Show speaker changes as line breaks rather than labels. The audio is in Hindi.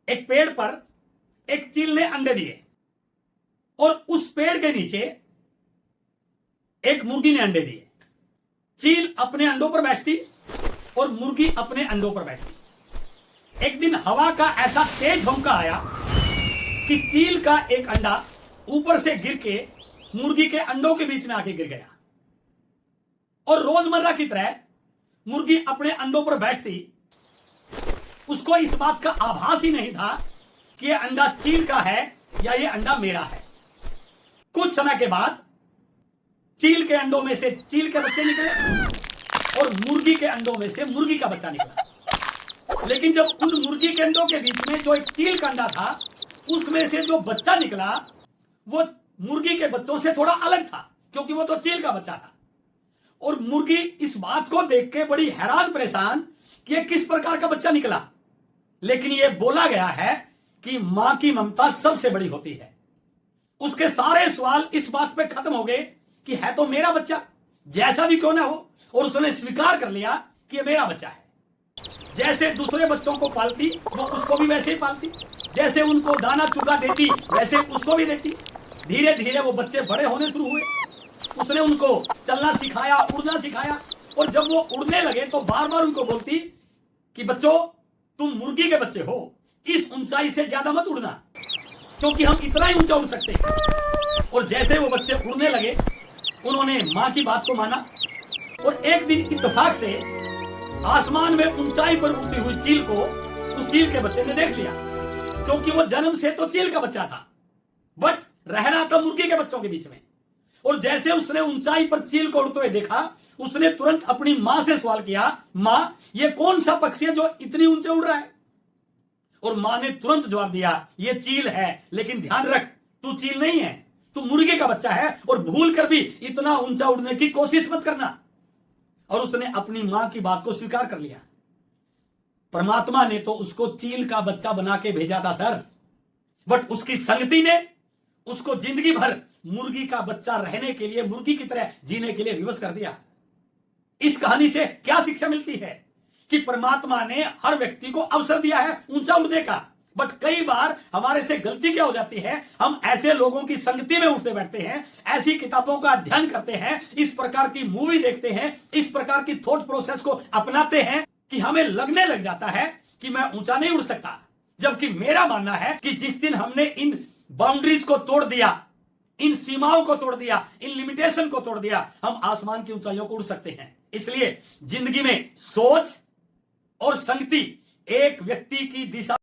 एक पेड़ पर एक चील ने अंडे दिए और उस पेड़ के नीचे एक मुर्गी ने अंडे दिए। चील अपने अंडों पर बैठती और मुर्गी अपने अंडों पर बैठती। एक दिन हवा का ऐसा तेज झोंका आया कि चील का एक अंडा ऊपर से गिर के मुर्गी के अंडों के बीच में आके गिर गया। और रोजमर्रा की तरह मुर्गी अपने अंडों पर बैठती, उसको इस बात का आभास ही नहीं था कि यह अंडा चील का है या यह अंडा मेरा है। कुछ समय के बाद चील के अंडों में से चील के बच्चे निकले और मुर्गी के अंडों में से मुर्गी का बच्चा निकला। लेकिन जब उन मुर्गी के अंडों के बीच में जो एक चील का अंडा था, उसमें से जो बच्चा निकला वो मुर्गी के बच्चों से थोड़ा अलग था, क्योंकि वो तो चील का बच्चा था। और मुर्गी इस बात को देख के बड़ी हैरान परेशान कि ये किस प्रकार का बच्चा निकला। लेकिन ये बोला गया है कि मां की ममता सबसे बड़ी होती है। उसके सारे सवाल इस बात पे खत्म हो गए कि है तो मेरा बच्चा, जैसा भी क्यों ना हो, और उसने स्वीकार कर लिया कि ये मेरा बच्चा है। जैसे दूसरे बच्चों को पालती वो उसको भी वैसे ही पालती, जैसे उनको दाना चुगा देती वैसे उसको भी देती। धीरे धीरे वो बच्चे बड़े होने शुरू हुए। उसने उनको चलना सिखाया, उड़ना सिखाया, और जब वो उड़ने लगे तो बार बार उनको बोलती कि बच्चों तुम मुर्गी के बच्चे हो, इस ऊंचाई से ज्यादा मत उड़ना, क्योंकि हम इतना ही ऊंचा उड़ सकते हैं। और जैसे वो बच्चे उड़ने लगे उन्होंने मां की बात को माना। और एक दिन इत्तेफाक से आसमान में ऊंचाई पर उड़ती हुई चील को उस चील के बच्चे ने देख लिया, क्योंकि वो जन्म से तो चील का बच्चा था बट रह रहा था मुर्गी के बच्चों के बीच में। और जैसे उसने ऊंचाई पर चील को उड़ते हुए देखा, उसने तुरंत अपनी मां से सवाल किया, मां ये कौन सा पक्षी है जो इतनी ऊंचे उड़ रहा है? और मां ने तुरंत जवाब दिया, ये चील है, लेकिन ध्यान रख तू चील नहीं है, तू मुर्गी का बच्चा है, और भूल कर भी इतना ऊंचा उड़ने की कोशिश मत करना। और उसने अपनी मां की बात को स्वीकार कर लिया। परमात्मा ने तो उसको चील का बच्चा बना के भेजा था सर, बट उसकी संगति ने उसको जिंदगी भर मुर्गी का बच्चा रहने के लिए, मुर्गी की तरह जीने के लिए विवश कर दिया। इस कहानी से क्या शिक्षा मिलती है कि परमात्मा ने हर व्यक्ति को अवसर दिया है ऊंचा उड़ने का, बट कई बार हमारे से गलती क्या हो जाती है, हम ऐसे लोगों की संगति में उठते बैठते हैं, ऐसी किताबों का अध्ययन करते हैं, इस प्रकार की मूवी देखते हैं, इस प्रकार की थॉट प्रोसेस को अपनाते हैं कि हमें लगने लग जाता है कि मैं ऊंचा नहीं उड़ सकता। जबकि मेरा मानना है कि जिस दिन हमने इन बाउंड्रीज को तोड़ दिया, इन सीमाओं को तोड़ दिया, इन लिमिटेशन को तोड़ दिया, हम आसमान की ऊंचाइयों को उड़ सकते हैं। इसलिए जिंदगी में सोच और संगति एक व्यक्ति की दिशा